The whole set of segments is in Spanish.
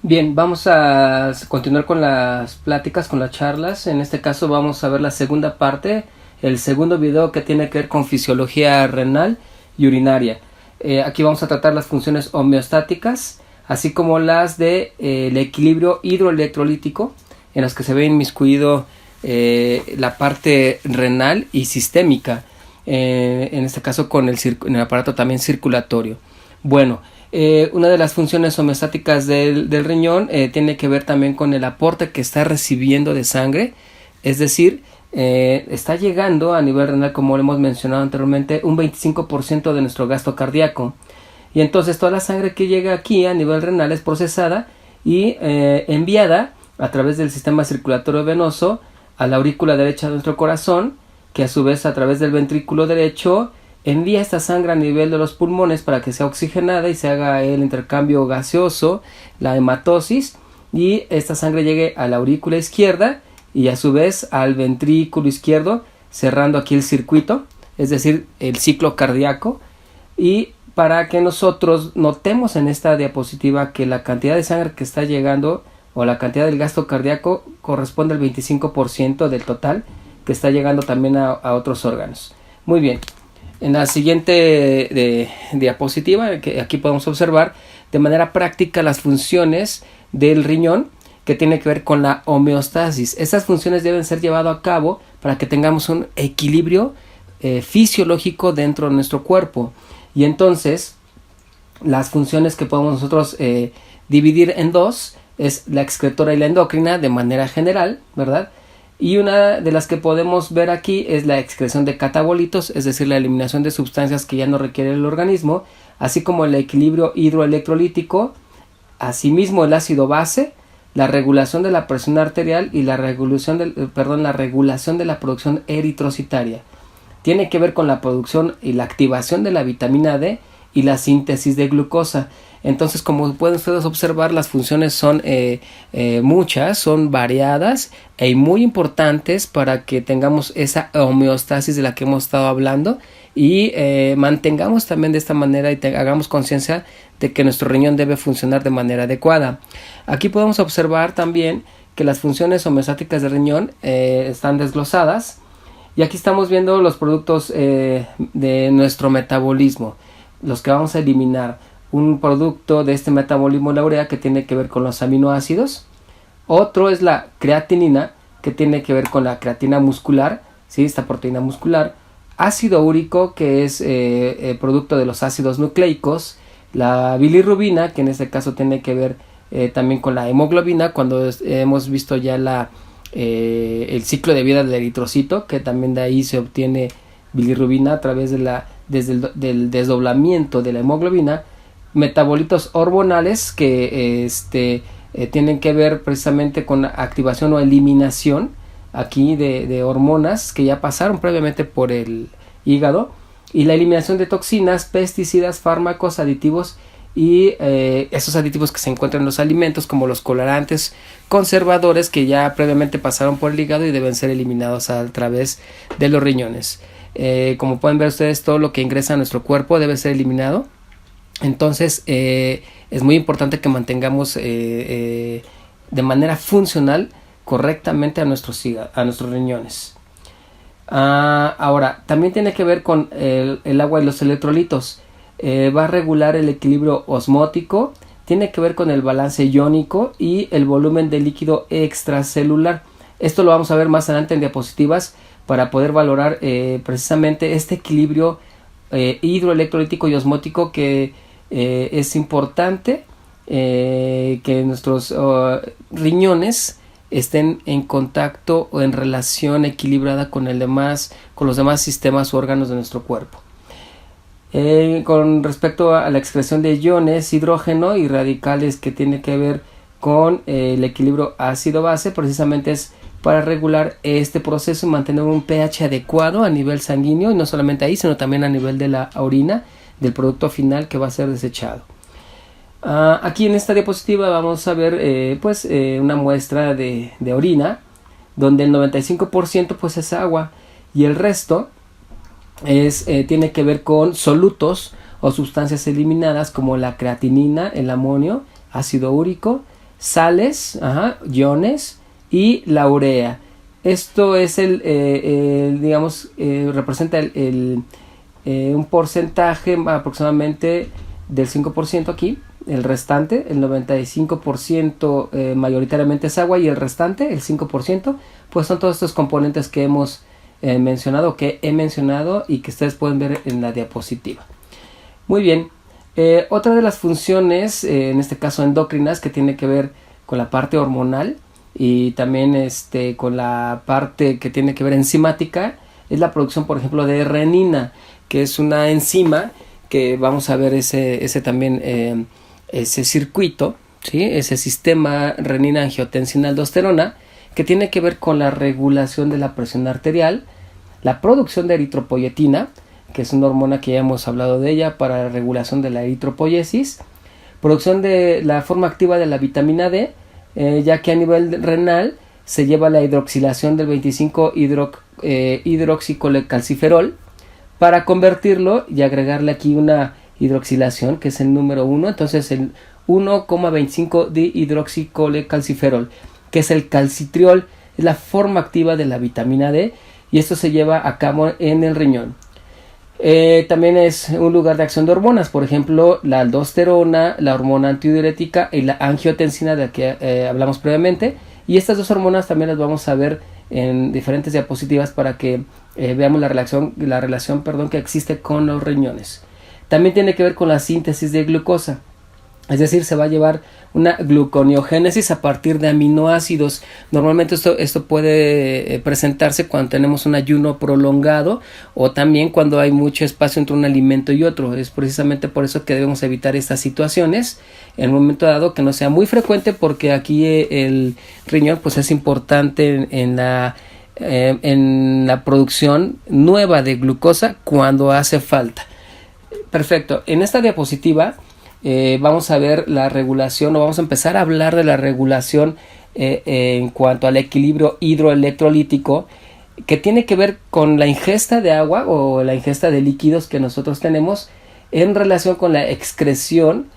Bien, vamos a continuar con las pláticas, con las charlas. En este caso vamos a ver la segunda parte, el segundo video que tiene que ver con fisiología renal y urinaria. Aquí vamos a tratar las funciones homeostáticas, así como las de el equilibrio hidroelectrolítico, en las que se ve inmiscuido la parte renal y sistémica, en este caso con el aparato también circulatorio. Bueno, una de las funciones homeostáticas del riñón tiene que ver también con el aporte que está recibiendo de sangre, es decir, está llegando a nivel renal, como lo hemos mencionado anteriormente, un 25% de nuestro gasto cardíaco. Y entonces toda la sangre que llega aquí a nivel renal es procesada y enviada a través del sistema circulatorio venoso a la aurícula derecha de nuestro corazón, que a su vez a través del ventrículo derecho envía esta sangre a nivel de los pulmones para que sea oxigenada y se haga el intercambio gaseoso, la hematosis, y esta sangre llegue a la aurícula izquierda y a su vez al ventrículo izquierdo, cerrando aquí el circuito, es decir, el ciclo cardíaco. Y para que nosotros notemos en esta diapositiva que la cantidad de sangre que está llegando o la cantidad del gasto cardíaco corresponde al 25% del total que está llegando también a otros órganos. Muy bien. En la siguiente diapositiva, que aquí podemos observar de manera práctica las funciones del riñón que tiene que ver con la homeostasis. Estas funciones deben ser llevadas a cabo para que tengamos un equilibrio fisiológico dentro de nuestro cuerpo. Y entonces, las funciones que podemos nosotros dividir en dos es la excretora y la endocrina de manera general, ¿verdad? Y una de las que podemos ver aquí es la excreción de catabolitos, es decir, la eliminación de sustancias que ya no requiere el organismo, así como el equilibrio hidroelectrolítico, asimismo el ácido base, la regulación de la presión arterial y la regulación de la producción eritrocitaria. Tiene que ver con la producción y la activación de la vitamina D y la síntesis de glucosa. Entonces, como pueden ustedes observar, las funciones son muchas, son variadas y muy importantes para que tengamos esa homeostasis de la que hemos estado hablando y mantengamos también de esta manera y hagamos conciencia de que nuestro riñón debe funcionar de manera adecuada. Aquí podemos observar también que las funciones homeostáticas del riñón están desglosadas y aquí estamos viendo los productos de nuestro metabolismo, los que vamos a eliminar. Un producto de este metabolismo, la urea, que tiene que ver con los aminoácidos. Otro es la creatinina, que tiene que ver con la creatina muscular, ¿sí? Esta proteína muscular. Ácido úrico, que es producto de los ácidos nucleicos. La bilirrubina, que en este caso tiene que ver también con la hemoglobina, cuando hemos visto ya el ciclo de vida del eritrocito, que también de ahí se obtiene bilirrubina a través del desdoblamiento de la hemoglobina. Metabolitos hormonales que tienen que ver precisamente con la activación o eliminación aquí de hormonas que ya pasaron previamente por el hígado, y la eliminación de toxinas, pesticidas, fármacos, aditivos y esos aditivos que se encuentran en los alimentos, como los colorantes, conservadores, que ya previamente pasaron por el hígado y deben ser eliminados a través de los riñones. Como pueden ver ustedes, todo lo que ingresa a nuestro cuerpo debe ser eliminado. Entonces es muy importante que mantengamos de manera funcional correctamente a nuestros riñones. Ahora, también tiene que ver con el agua y los electrolitos. Va a regular el equilibrio osmótico, tiene que ver con el balance iónico y el volumen de líquido extracelular. Esto lo vamos a ver más adelante en diapositivas para poder valorar precisamente este equilibrio hidroelectrolítico y osmótico que es importante que nuestros riñones estén en contacto o en relación equilibrada con los demás sistemas u órganos de nuestro cuerpo. Con respecto a la excreción de iones, hidrógeno y radicales, que tiene que ver con el equilibrio ácido-base, precisamente es para regular este proceso y mantener un pH adecuado a nivel sanguíneo, y no solamente ahí, sino también a nivel de la orina, del producto final que va a ser desechado. Aquí en esta diapositiva vamos a ver una muestra de orina, donde el 95% pues es agua y el resto tiene que ver con solutos o sustancias eliminadas como la creatinina, el amonio, ácido úrico, sales, iones y la urea. Esto es representa un porcentaje aproximadamente del 5% aquí. El restante, el 95% mayoritariamente es agua, y el restante, el 5%, pues son todos estos componentes que hemos mencionado, que he mencionado y que ustedes pueden ver en la diapositiva. Muy bien, otra de las funciones, en este caso endocrinas, que tiene que ver con la parte hormonal y también con la parte que tiene que ver enzimática, es la producción, por ejemplo, de renina, que es una enzima que vamos a ver ese circuito, ¿sí? Ese sistema renina-angiotensina-aldosterona, que tiene que ver con la regulación de la presión arterial, la producción de eritropoyetina, que es una hormona que ya hemos hablado de ella para la regulación de la eritropoyesis, producción de la forma activa de la vitamina D, ya que a nivel renal se lleva la hidroxilación del 25 hidroxicolecalciferol para convertirlo y agregarle aquí una hidroxilación, que es el número 1, entonces el 1,25 dihidroxicolecalciferol, que es el calcitriol, es la forma activa de la vitamina D, y esto se lleva a cabo en el riñón. También es un lugar de acción de hormonas, por ejemplo la aldosterona, la hormona antidiurética y la angiotensina, de la que hablamos previamente, y estas dos hormonas también las vamos a ver en diferentes diapositivas para que veamos la relación que existe con los riñones. También tiene que ver con la síntesis de glucosa, es decir, se va a llevar una gluconeogénesis a partir de aminoácidos. Normalmente esto puede presentarse cuando tenemos un ayuno prolongado, o también cuando hay mucho espacio entre un alimento y otro. Es precisamente por eso que debemos evitar estas situaciones en un momento dado, que no sea muy frecuente, porque aquí el riñón pues es importante en la producción nueva de glucosa cuando hace falta. Perfecto. En esta diapositiva vamos a ver la regulación, o vamos a empezar a hablar de la regulación en cuanto al equilibrio hidroelectrolítico, que tiene que ver con la ingesta de agua o la ingesta de líquidos que nosotros tenemos en relación con la excreción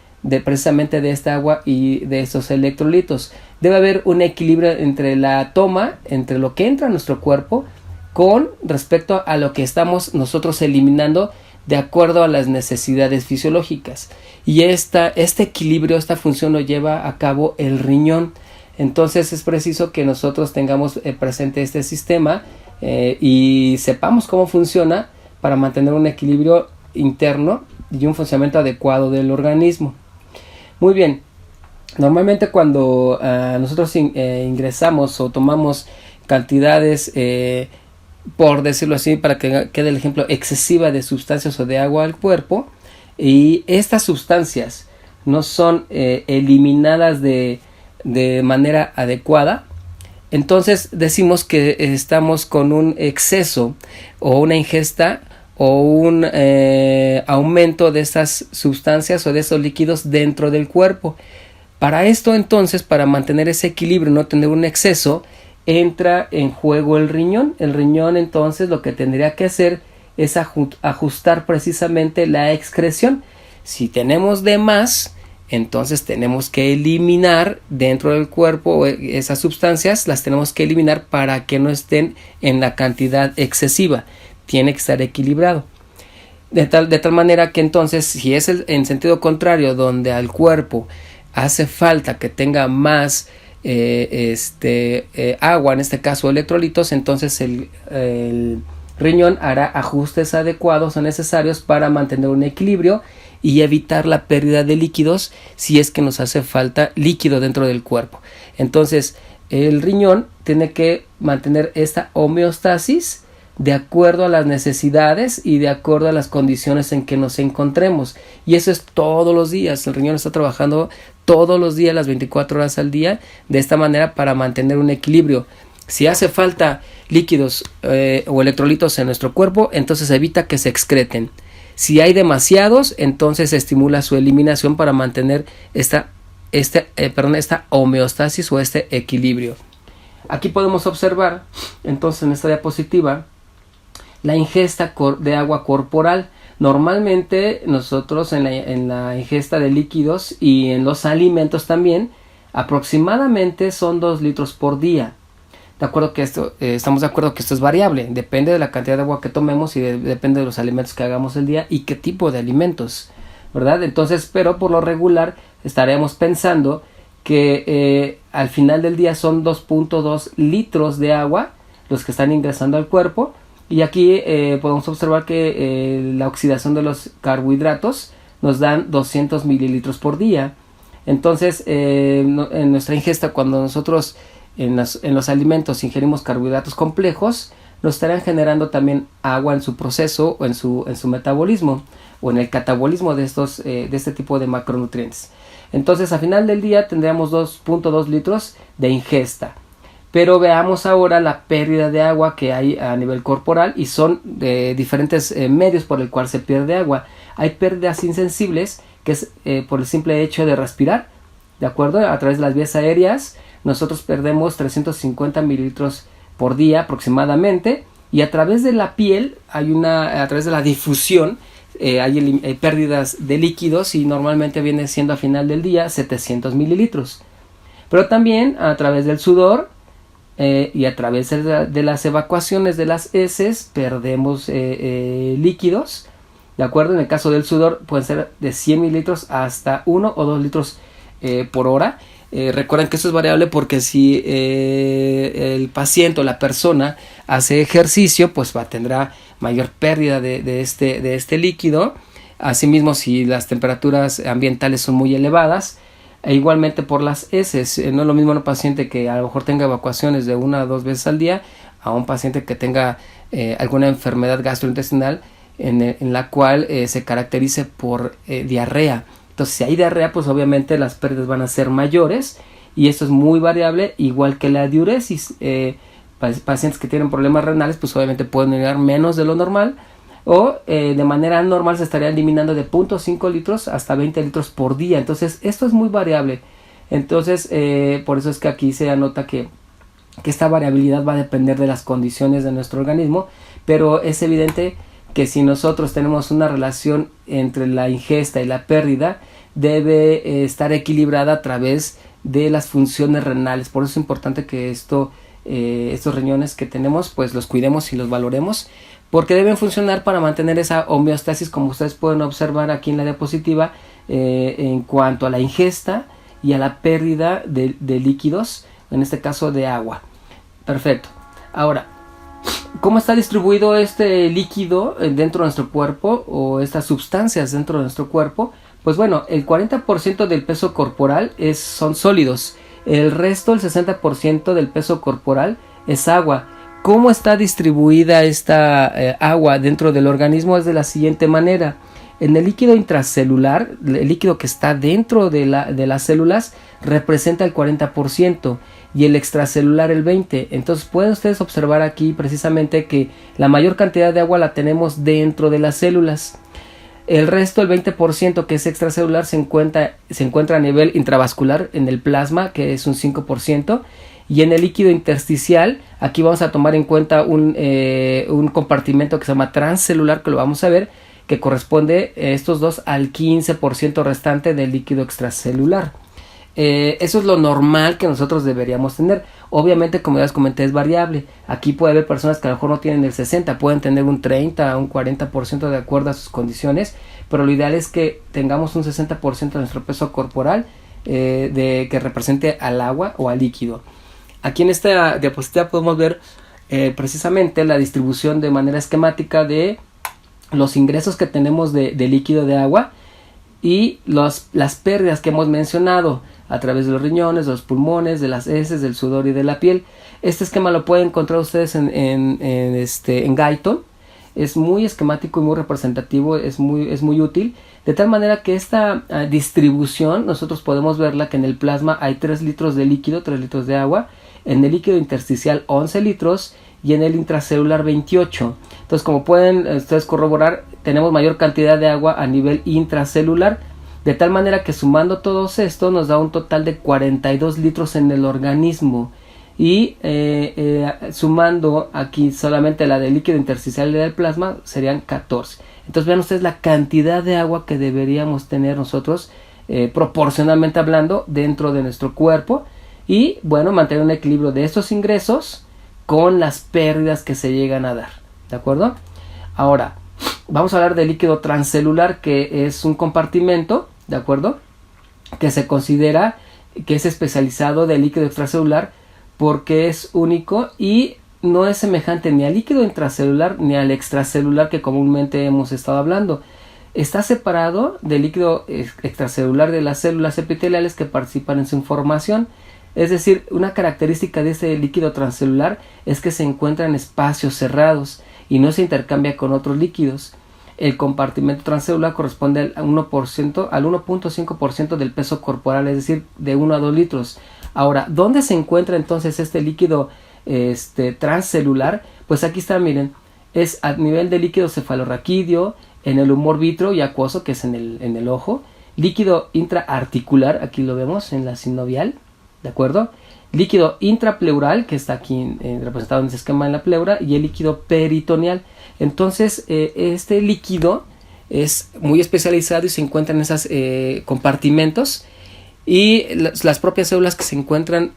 precisamente de esta agua y de estos electrolitos. Debe haber un equilibrio entre la toma, entre lo que entra a nuestro cuerpo, con respecto a lo que estamos nosotros eliminando de acuerdo a las necesidades fisiológicas. Y este equilibrio, esta función lo lleva a cabo el riñón. Entonces es preciso que nosotros tengamos presente este sistema y sepamos cómo funciona para mantener un equilibrio interno y un funcionamiento adecuado del organismo. Muy bien, normalmente cuando nosotros ingresamos o tomamos cantidades, por decirlo así, para que quede el ejemplo, excesiva de sustancias o de agua al cuerpo, y estas sustancias no son eliminadas de manera adecuada, entonces decimos que estamos con un exceso o una ingesta o un aumento de estas sustancias o de esos líquidos dentro del cuerpo. Para esto, entonces, para mantener ese equilibrio, no tener un exceso, entra en juego el riñón. El riñón, entonces, lo que tendría que hacer es ajustar precisamente la excreción. Si tenemos de más, entonces tenemos que eliminar dentro del cuerpo esas sustancias, las tenemos que eliminar para que no estén en la cantidad excesiva. Tiene que estar equilibrado. De tal manera que entonces, si es en sentido contrario, donde al cuerpo hace falta que tenga más agua, en este caso electrolitos, entonces el riñón hará ajustes adecuados o necesarios para mantener un equilibrio y evitar la pérdida de líquidos si es que nos hace falta líquido dentro del cuerpo. Entonces el riñón tiene que mantener esta homeostasis de acuerdo a las necesidades y de acuerdo a las condiciones en que nos encontremos, y eso es todos los días. El riñón está trabajando todos los días, las 24 horas al día, de esta manera para mantener un equilibrio. Si hace falta líquidos o electrolitos en nuestro cuerpo, entonces evita que se excreten. Si hay demasiados, entonces estimula su eliminación para mantener esta homeostasis o este equilibrio. Aquí podemos observar entonces en esta diapositiva la ingesta de agua corporal. Normalmente nosotros en la ingesta de líquidos y en los alimentos también Aproximadamente son 2 litros por día. De acuerdo que estamos de acuerdo que esto es variable, depende de la cantidad de agua que tomemos y depende de los alimentos que hagamos el día y qué tipo de alimentos, ¿verdad? Entonces, pero por lo regular estaríamos pensando que al final del día son 2.2 litros de agua los que están ingresando al cuerpo, y aquí podemos observar que la oxidación de los carbohidratos nos dan 200 mililitros por día. Entonces, en nuestra ingesta, cuando nosotros en los alimentos ingerimos carbohidratos complejos, nos estarán generando también agua en su proceso o en su metabolismo o en el catabolismo de este tipo de macronutrientes. Entonces, a final del día tendríamos 2.2 litros de ingesta. Pero veamos ahora la pérdida de agua que hay a nivel corporal, y son de diferentes medios por el cual se pierde agua. Hay pérdidas insensibles, que es por el simple hecho de respirar, ¿de acuerdo? A través de las vías aéreas nosotros perdemos 350 mililitros por día aproximadamente, y a través de la piel a través de la difusión hay pérdidas de líquidos, y normalmente viene siendo a final del día 700 mililitros. Pero también a través del sudor y a través de las evacuaciones de las heces perdemos líquidos, ¿de acuerdo? En el caso del sudor pueden ser de 100 mililitros hasta 1 o 2 litros por hora. Recuerden que esto es variable, porque si el paciente o la persona hace ejercicio, pues tendrá mayor pérdida de este líquido. Asimismo, si las temperaturas ambientales son muy elevadas, e igualmente por las heces. No es lo mismo un paciente que a lo mejor tenga evacuaciones de 1 a 2 veces al día a un paciente que tenga alguna enfermedad gastrointestinal en la cual se caracterice por diarrea. Entonces, si hay diarrea, pues obviamente las pérdidas van a ser mayores, y esto es muy variable, igual que la diuresis. Pacientes que tienen problemas renales, pues obviamente pueden eliminar menos de lo normal, o de manera normal se estaría eliminando de 0.5 litros hasta 20 litros por día. Entonces, esto es muy variable. Entonces, por eso es que aquí se anota que esta variabilidad va a depender de las condiciones de nuestro organismo, pero es evidente que si nosotros tenemos una relación entre la ingesta y la pérdida, debe estar equilibrada a través de las funciones renales. Por eso es importante que estos riñones que tenemos, pues los cuidemos y los valoremos, porque deben funcionar para mantener esa homeostasis, como ustedes pueden observar aquí en la diapositiva, en cuanto a la ingesta y a la pérdida de líquidos, en este caso de agua. Perfecto. Ahora, ¿cómo está distribuido este líquido dentro de nuestro cuerpo, o estas sustancias dentro de nuestro cuerpo? Pues bueno, el 40% del peso corporal son sólidos. El resto, el 60% del peso corporal, es agua. ¿Cómo está distribuida esta agua dentro del organismo? Es de la siguiente manera. En el líquido intracelular, el líquido que está dentro de las células, representa el 40%, y el extracelular el 20%. Entonces pueden ustedes observar aquí precisamente que la mayor cantidad de agua la tenemos dentro de las células. El resto, el 20%, que es extracelular, se encuentra a nivel intravascular en el plasma, que es un 5%, y en el líquido intersticial, aquí vamos a tomar en cuenta un compartimento que se llama transcelular, que lo vamos a ver, que corresponde estos dos al 15% restante del líquido extracelular. Eso es lo normal que nosotros deberíamos tener. Obviamente, como ya les comenté, es variable. Aquí puede haber personas que a lo mejor no tienen el 60%, pueden tener un 30%, un 40% de acuerdo a sus condiciones, pero lo ideal es que tengamos un 60% de nuestro peso corporal que represente al agua o al líquido. Aquí en esta diapositiva podemos ver precisamente la distribución de manera esquemática de los ingresos que tenemos de líquido de agua y las pérdidas que hemos mencionado a través de los riñones, de los pulmones, de las heces, del sudor y de la piel. Este esquema lo pueden encontrar ustedes en Guyton. Es muy esquemático y muy representativo, es muy útil, de tal manera que esta distribución nosotros podemos verla que en el plasma hay 3 litros de líquido, 3 litros de agua, en el líquido intersticial 11 litros y en el intracelular 28. Entonces, como pueden ustedes corroborar, tenemos mayor cantidad de agua a nivel intracelular, de tal manera que sumando todos esto nos da un total de 42 litros en el organismo. Y sumando aquí solamente la del líquido intersticial y del plasma serían 14. Entonces vean ustedes la cantidad de agua que deberíamos tener nosotros proporcionalmente hablando dentro de nuestro cuerpo, y bueno, mantener un equilibrio de estos ingresos con las pérdidas que se llegan a dar, ¿de acuerdo? Ahora vamos a hablar del líquido transcelular, que es un compartimento, ¿de acuerdo?, que se considera que es especializado del líquido extracelular porque es único y no es semejante ni al líquido intracelular ni al extracelular que comúnmente hemos estado hablando. Está separado del líquido extracelular de las células epiteliales que participan en su formación. Es decir, una característica de este líquido transcelular es que se encuentra en espacios cerrados y no se intercambia con otros líquidos. El compartimento transcelular corresponde al 1%, al 1.5% del peso corporal, es decir, de 1 a 2 litros. Ahora, ¿dónde se encuentra entonces este líquido transcelular? Pues aquí está, miren, es a nivel de líquido cefalorraquídeo, en el humor vítreo y acuoso, que es en el ojo, líquido intraarticular, aquí lo vemos en la sinovial, ¿de acuerdo? Líquido intrapleural, que está aquí representado en ese esquema en la pleura, y el líquido peritoneal. Entonces, este líquido es muy especializado y se encuentra en esos compartimentos, y las propias células que se encuentran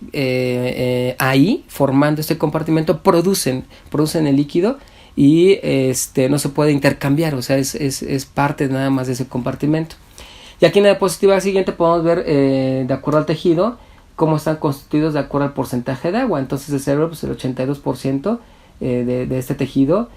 ahí formando este compartimento producen el líquido y no se puede intercambiar, o sea, es parte nada más de ese compartimento. Y aquí en la diapositiva siguiente podemos ver, de acuerdo al tejido, cómo están constituidos de acuerdo al porcentaje de agua. Entonces el cerebro, pues el 82% de este tejido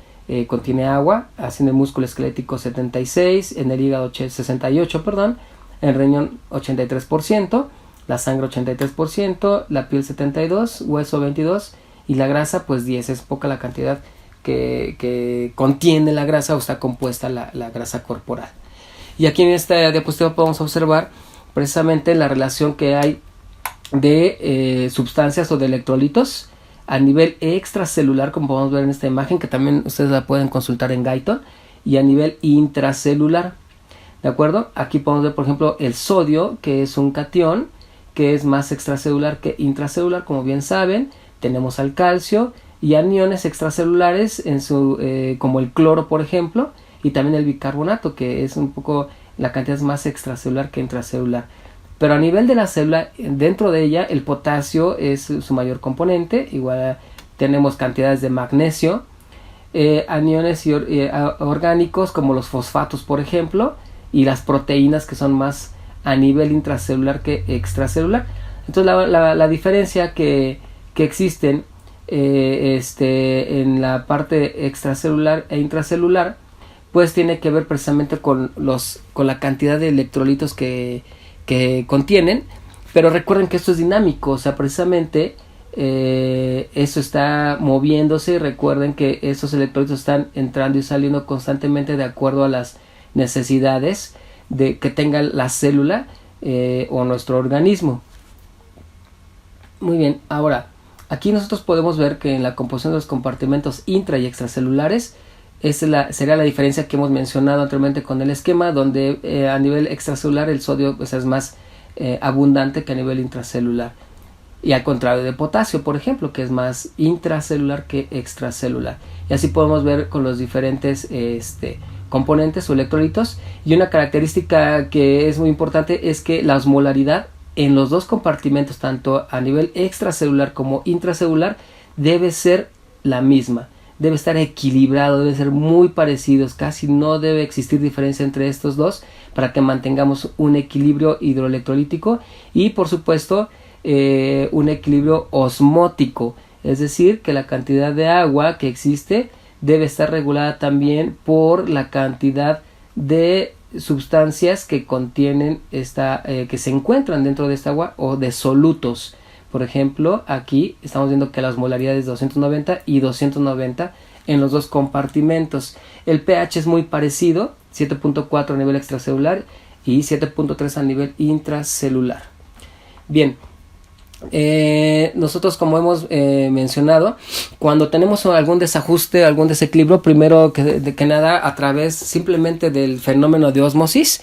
contiene agua, así en el músculo esquelético 76%, en el hígado 68%, perdón, en el riñón 83%, la sangre 83%, la piel 72%, hueso 22% y la grasa pues 10%, es poca la cantidad que contiene la grasa o está compuesta la grasa corporal. Y aquí en esta diapositiva podemos observar precisamente la relación que hay de sustancias o de electrolitos a nivel extracelular, como podemos ver en esta imagen, que también ustedes la pueden consultar en Guyton, y a nivel intracelular, ¿de acuerdo? Aquí podemos ver, por ejemplo, el sodio, que es un catión, que es más extracelular que intracelular, como bien saben. Tenemos al calcio y aniones extracelulares como el cloro, por ejemplo, y también el bicarbonato, que es un poco, la cantidad es más extracelular que intracelular. Pero a nivel de la célula, dentro de ella, el potasio es su mayor componente. Igual tenemos cantidades de magnesio, aniones orgánicos como los fosfatos, por ejemplo, y las proteínas, que son más a nivel intracelular que extracelular. Entonces la diferencia que existen en la parte extracelular e intracelular, pues tiene que ver precisamente con la cantidad de electrolitos que contienen. Pero recuerden que esto es dinámico, o sea, precisamente eso está moviéndose. Recuerden que esos electrolitos están entrando y saliendo constantemente de acuerdo a las necesidades que tenga la célula o nuestro organismo. Muy bien, ahora aquí nosotros podemos ver que en la composición de los compartimentos intra y extracelulares sería la diferencia que hemos mencionado anteriormente con el esquema, donde a nivel extracelular el sodio pues, es más abundante que a nivel intracelular, y al contrario de potasio, por ejemplo, que es más intracelular que extracelular. Y así podemos ver con los diferentes componentes o electrolitos. Y una característica que es muy importante es que la osmolaridad en los dos compartimentos, tanto a nivel extracelular como intracelular, debe ser la misma. Debe estar equilibrado, debe ser muy parecidos, casi no debe existir diferencia entre estos dos para que mantengamos un equilibrio hidroelectrolítico y por supuesto un equilibrio osmótico, es decir, que la cantidad de agua que existe debe estar regulada también por la cantidad de sustancias que contienen que se encuentran dentro de esta agua o de solutos. Por ejemplo, aquí estamos viendo que la osmolaridad es 290 y 290 en los dos compartimentos. El pH es muy parecido, 7.4 a nivel extracelular y 7.3 a nivel intracelular. Bien, nosotros, como hemos mencionado, cuando tenemos algún desajuste, algún desequilibrio, primero que nada, a través simplemente del fenómeno de ósmosis,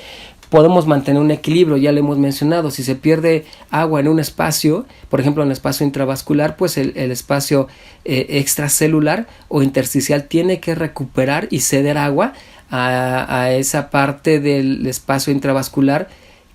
podemos mantener un equilibrio. Ya lo hemos mencionado, si se pierde agua en un espacio, por ejemplo en el espacio intravascular, pues el espacio extracelular o intersticial tiene que recuperar y ceder agua a esa parte del espacio intravascular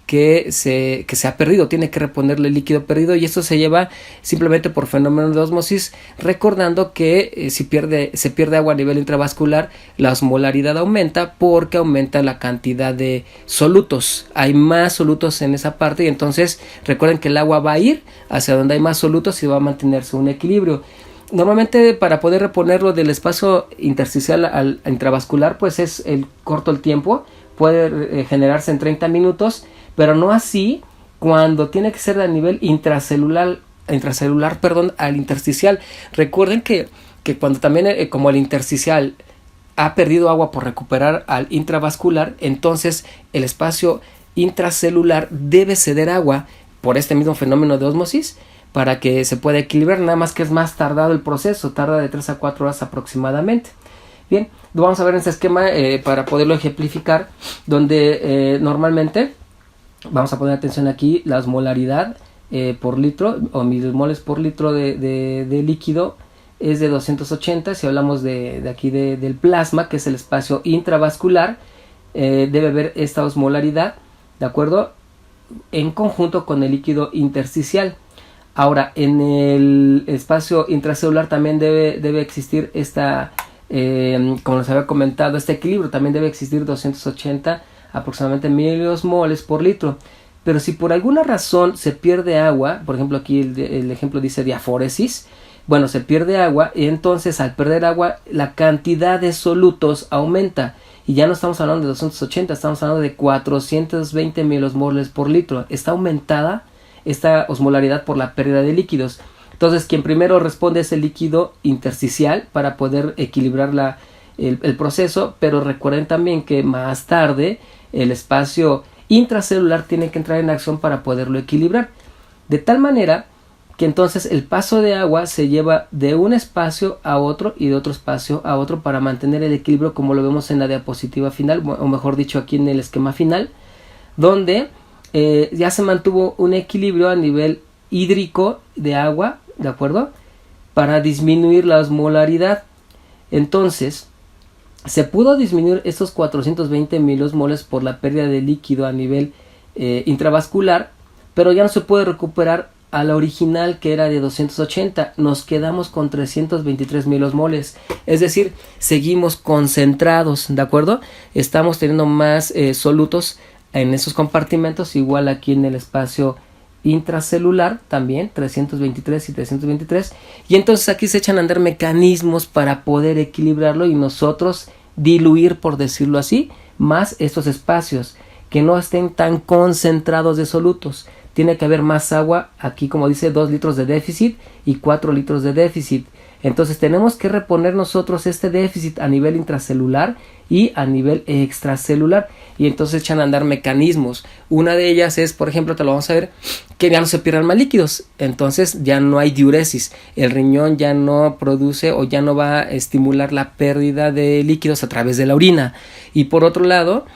que se ha perdido, tiene que reponerle el líquido perdido, y esto se lleva simplemente por fenómeno de ósmosis, recordando que se pierde agua a nivel intravascular, la osmolaridad aumenta porque aumenta la cantidad de solutos, hay más solutos en esa parte, y entonces recuerden que el agua va a ir hacia donde hay más solutos y va a mantenerse un equilibrio. Normalmente, para poder reponerlo del espacio intersticial al intravascular, pues es corto el tiempo, puede generarse en 30 minutos, pero no así cuando tiene que ser a nivel intracelular, al intersticial. Recuerden que cuando también como el intersticial ha perdido agua por recuperar al intravascular, entonces el espacio intracelular debe ceder agua por este mismo fenómeno de ósmosis para que se pueda equilibrar, nada más que es más tardado el proceso, tarda de 3 a 4 horas aproximadamente. Bien, vamos a ver en este esquema para poderlo ejemplificar, donde normalmente vamos a poner atención aquí, la osmolaridad por litro o milimoles por litro de líquido es de 280. Si hablamos de aquí del plasma, que es el espacio intravascular, debe haber esta osmolaridad, ¿de acuerdo?, en conjunto con el líquido intersticial. Ahora, en el espacio intracelular también debe existir esta, como les había comentado, este equilibrio, también debe existir 280 aproximadamente miliosmoles por litro. Pero si por alguna razón se pierde agua, por ejemplo aquí el ejemplo dice diaforesis, bueno, se pierde agua, y entonces al perder agua la cantidad de solutos aumenta, y ya no estamos hablando de 280, estamos hablando de 420 miliosmoles por litro. Está aumentada esta osmolaridad por la pérdida de líquidos. Entonces, quien primero responde es el líquido intersticial para poder equilibrar el proceso, pero recuerden también que más tarde el espacio intracelular tiene que entrar en acción para poderlo equilibrar, de tal manera que entonces el paso de agua se lleva de un espacio a otro y de otro espacio a otro para mantener el equilibrio, como lo vemos en la diapositiva final, o mejor dicho aquí en el esquema final, donde ya se mantuvo un equilibrio a nivel hídrico de agua, ¿de acuerdo?, para disminuir la osmolaridad. Entonces, se pudo disminuir estos 420 miliosmoles por la pérdida de líquido a nivel intravascular, pero ya no se puede recuperar a la original, que era de 280. Nos quedamos con 323 miliosmoles, es decir, seguimos concentrados, ¿de acuerdo? Estamos teniendo más solutos en esos compartimentos, igual aquí en el espacio intracelular también 323 y 323, y entonces aquí se echan a andar mecanismos para poder equilibrarlo y nosotros diluir, por decirlo así, más estos espacios, que no estén tan concentrados de solutos. Tiene que haber más agua, aquí como dice 2 litros de déficit y 4 litros de déficit. Entonces tenemos que reponer nosotros este déficit a nivel intracelular y a nivel extracelular, y entonces echan a andar mecanismos. Una de ellas es, por ejemplo, te lo vamos a ver, que ya no se pierdan más líquidos, entonces ya no hay diuresis, el riñón ya no produce o ya no va a estimular la pérdida de líquidos a través de la orina. Y por otro lado,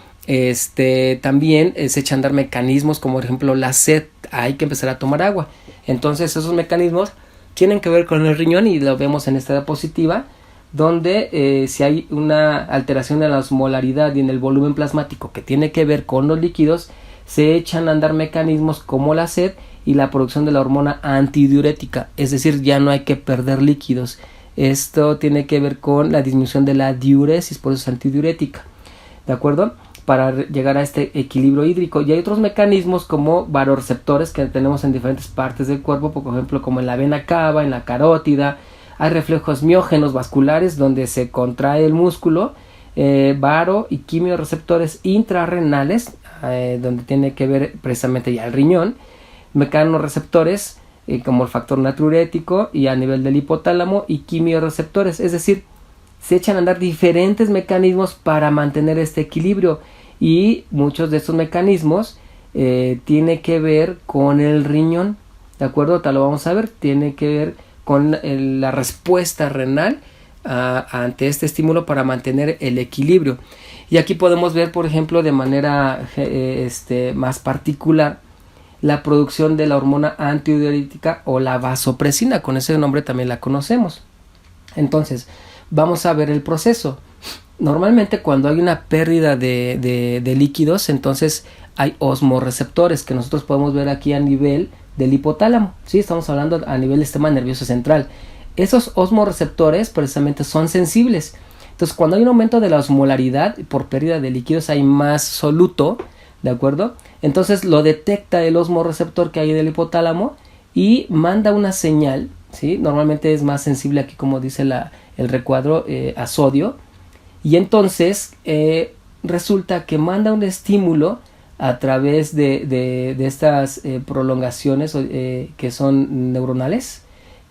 también se echan a andar mecanismos como por ejemplo la sed, hay que empezar a tomar agua. Entonces esos mecanismos tienen que ver con el riñón, y lo vemos en esta diapositiva, donde si hay una alteración en la osmolaridad y en el volumen plasmático que tiene que ver con los líquidos, se echan a andar mecanismos como la sed y la producción de la hormona antidiurética, es decir, ya no hay que perder líquidos. Esto tiene que ver con la disminución de la diuresis, por eso es antidiurética, ¿de acuerdo?, para llegar a este equilibrio hídrico. Y hay otros mecanismos como vasoreceptores que tenemos en diferentes partes del cuerpo, por ejemplo como en la vena cava, en la carótida. Hay reflejos miógenos vasculares donde se contrae el músculo, varo y quimioreceptores intrarrenales, donde tiene que ver precisamente ya el riñón, mecanorreceptores como el factor natriurético y a nivel del hipotálamo, y quimioreceptores, es decir, se echan a andar diferentes mecanismos para mantener este equilibrio, y muchos de estos mecanismos tiene que ver con el riñón, ¿de acuerdo? Tal lo vamos a ver, tiene que ver con la respuesta renal ante este estímulo para mantener el equilibrio. Y aquí podemos ver, por ejemplo, de manera más particular, la producción de la hormona antidiurética o la vasopresina, con ese nombre también la conocemos. Entonces, vamos a ver el proceso. Normalmente cuando hay una pérdida de líquidos, entonces hay osmorreceptores que nosotros podemos ver aquí a nivel del hipotálamo. ¿Sí? Estamos hablando a nivel del sistema nervioso central. Esos osmorreceptores precisamente son sensibles. Entonces cuando hay un aumento de la osmolaridad por pérdida de líquidos, hay más soluto, ¿de acuerdo? Entonces lo detecta el osmorreceptor que hay del hipotálamo y manda una señal, ¿sí? Normalmente es más sensible aquí, como dice el recuadro, a sodio. Y entonces resulta que manda un estímulo a través de estas prolongaciones que son neuronales,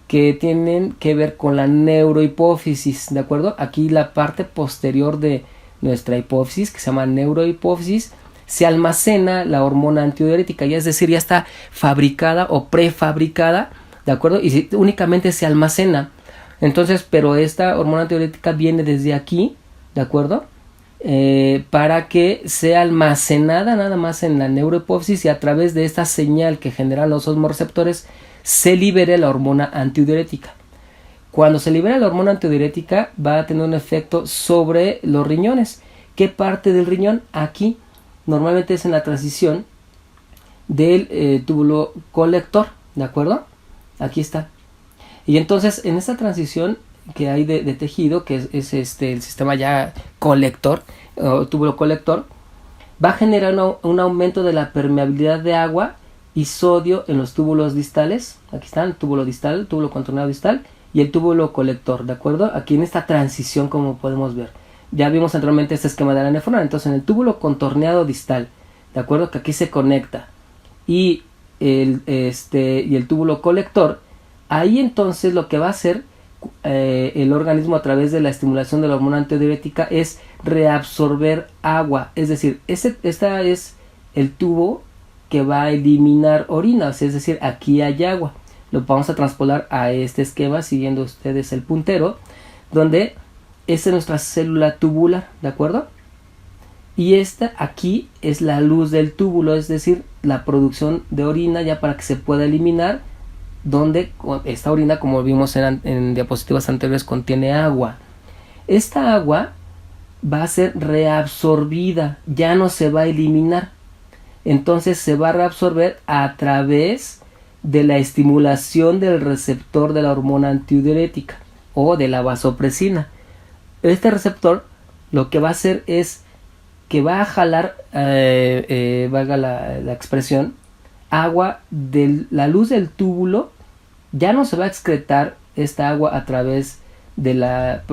que tienen que ver con la neurohipófisis, ¿de acuerdo? Aquí la parte posterior de nuestra hipófisis, que se llama neurohipófisis, se almacena la hormona antidiurética, ya es decir, ya está fabricada o prefabricada, ¿de acuerdo? Y únicamente se almacena. Entonces, pero esta hormona antidiurética viene desde aquí, ¿de acuerdo? Para que sea almacenada nada más en la neurohipófisis y a través de esta señal que generan los osmorreceptores se libere la hormona antidiurética. Cuando se libera la hormona antidiurética va a tener un efecto sobre los riñones. ¿Qué parte del riñón? Aquí. Normalmente es en la transición del túbulo colector, ¿de acuerdo? Aquí está. Y entonces en esta transición que hay de tejido, que es el sistema ya colector, o túbulo colector, va a generar un aumento de la permeabilidad de agua y sodio en los túbulos distales. Aquí están, el túbulo distal, el túbulo contorneado distal y el túbulo colector, ¿de acuerdo? Aquí en esta transición, como podemos ver. Ya vimos anteriormente este esquema de la nefrona. Entonces en el túbulo contorneado distal, ¿de acuerdo? Que aquí se conecta. Y el túbulo colector, ahí entonces lo que va a hacer el organismo a través de la estimulación de la hormona antidiurética es reabsorber agua. Es decir, esta es el tubo que va a eliminar orina. Es decir, aquí hay agua. Lo vamos a transpolar a este esquema siguiendo ustedes el puntero, donde esta es nuestra célula tubular, ¿de acuerdo? Y esta aquí es la luz del túbulo, es decir, la producción de orina ya para que se pueda eliminar, donde esta orina, como vimos en diapositivas anteriores, contiene agua. Esta agua va a ser reabsorbida, ya no se va a eliminar. Entonces se va a reabsorber a través de la estimulación del receptor de la hormona antidiurética o de la vasopresina. Este receptor lo que va a hacer es que va a jalar, valga la expresión, agua de la luz del túbulo. Ya no se va a excretar esta agua a través de la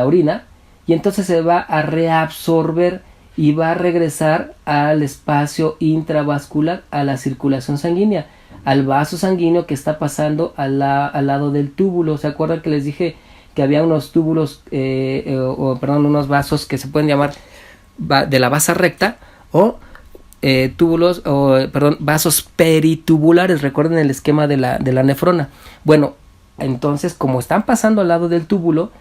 orina, y entonces se va a reabsorber y va a regresar al espacio intravascular, a la circulación sanguínea, al vaso sanguíneo que está pasando al lado del túbulo. ¿Se acuerdan que les dije que había unos túbulos, unos vasos que se pueden llamar de la vasa recta o vasos peritubulares? Recuerden el esquema de la nefrona. Bueno, entonces como están pasando al lado del túbulo,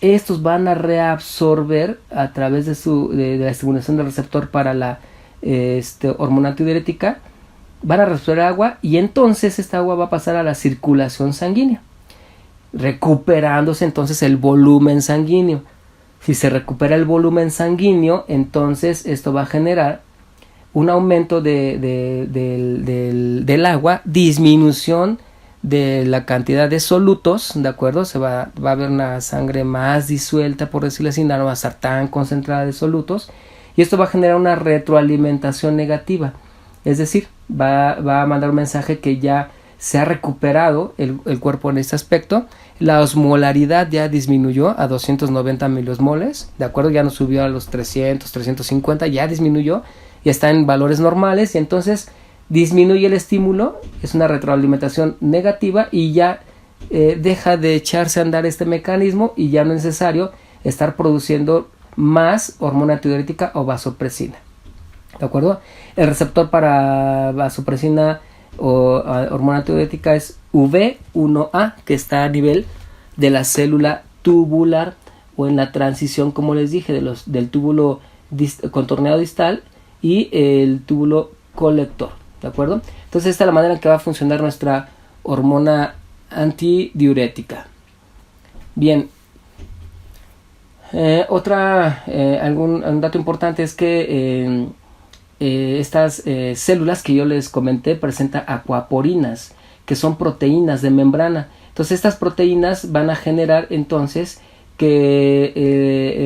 estos van a reabsorber a través de la estimulación del receptor para la hormona antidiurética, van a reabsorber agua, y entonces esta agua va a pasar a la circulación sanguínea, recuperándose entonces el volumen sanguíneo. Si se recupera el volumen sanguíneo, entonces esto va a generar un aumento del agua, disminución de la cantidad de solutos, ¿de acuerdo? Va a haber una sangre más disuelta, por decirlo así, no va a estar tan concentrada de solutos, y esto va a generar una retroalimentación negativa. Es decir, va a mandar un mensaje que ya se ha recuperado el cuerpo en este aspecto. La osmolaridad ya disminuyó a 290 miliosmoles, ¿de acuerdo? Ya no subió a los 300, 350, ya disminuyó, ya está en valores normales, y entonces disminuye el estímulo, es una retroalimentación negativa, y ya deja de echarse a andar este mecanismo, y ya no es necesario estar produciendo más hormona antidiurética o vasopresina, ¿de acuerdo? El receptor para vasopresina o hormona antidiurética es V1A, que está a nivel de la célula tubular, o en la transición, como les dije, del túbulo contorneado distal y el túbulo colector, ¿de acuerdo? Entonces esta es la manera en que va a funcionar nuestra hormona antidiurética. Bien, Un dato importante es que estas células que yo les comenté presentan aquaporinas, que son proteínas de membrana. Entonces estas proteínas van a generar entonces que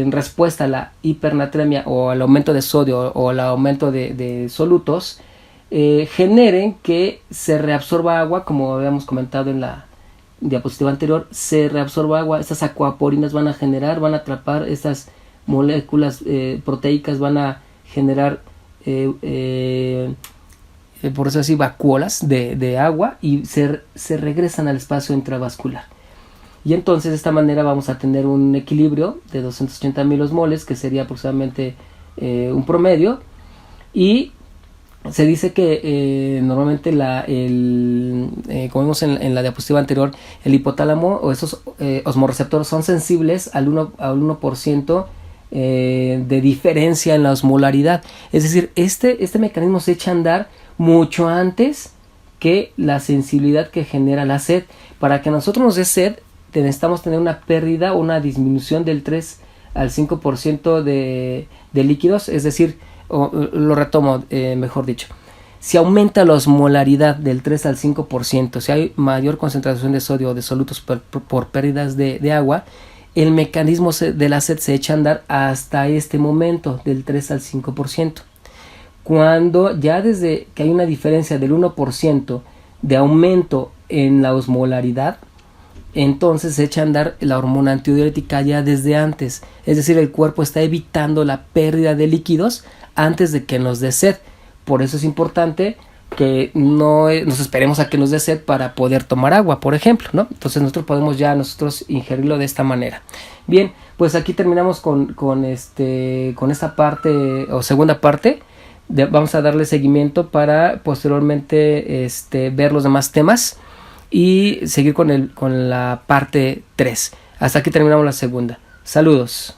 en respuesta a la hipernatremia o al aumento de sodio o al aumento de solutos, generen que se reabsorba agua, como habíamos comentado en la diapositiva anterior, se reabsorba agua. Estas aquaporinas van a atrapar estas moléculas proteicas, van a generar por eso así vacuolas de agua y se regresan al espacio intravascular. Y entonces de esta manera vamos a tener un equilibrio de 280 milosmoles, que sería aproximadamente un promedio. Y se dice que normalmente como vimos en la diapositiva anterior, el hipotálamo o esos osmorreceptores son sensibles al 1% de diferencia en la osmolaridad. Es decir, este mecanismo se echa a andar mucho antes que la sensibilidad que genera la sed. Para que a nosotros nos dé sed, necesitamos tener una pérdida o una disminución del 3 al 5% de líquidos. Es decir, lo retomo, mejor dicho, si aumenta la osmolaridad del 3 al 5%, si hay mayor concentración de sodio o de solutos por pérdidas de agua, el mecanismo de la sed se echa a andar hasta este momento del 3 al 5%. Cuando ya desde que hay una diferencia del 1% de aumento en la osmolaridad, entonces se echa a andar la hormona antidiurética ya desde antes. Es decir, el cuerpo está evitando la pérdida de líquidos antes de que nos dé sed. Por eso es importante que no nos esperemos a que nos dé sed para poder tomar agua, por ejemplo, ¿no? Entonces nosotros podemos ya ingerirlo de esta manera. Bien, pues aquí terminamos con esta parte o segunda parte. Vamos a darle seguimiento para posteriormente ver los demás temas y seguir con la parte 3. Hasta aquí terminamos la segunda. Saludos.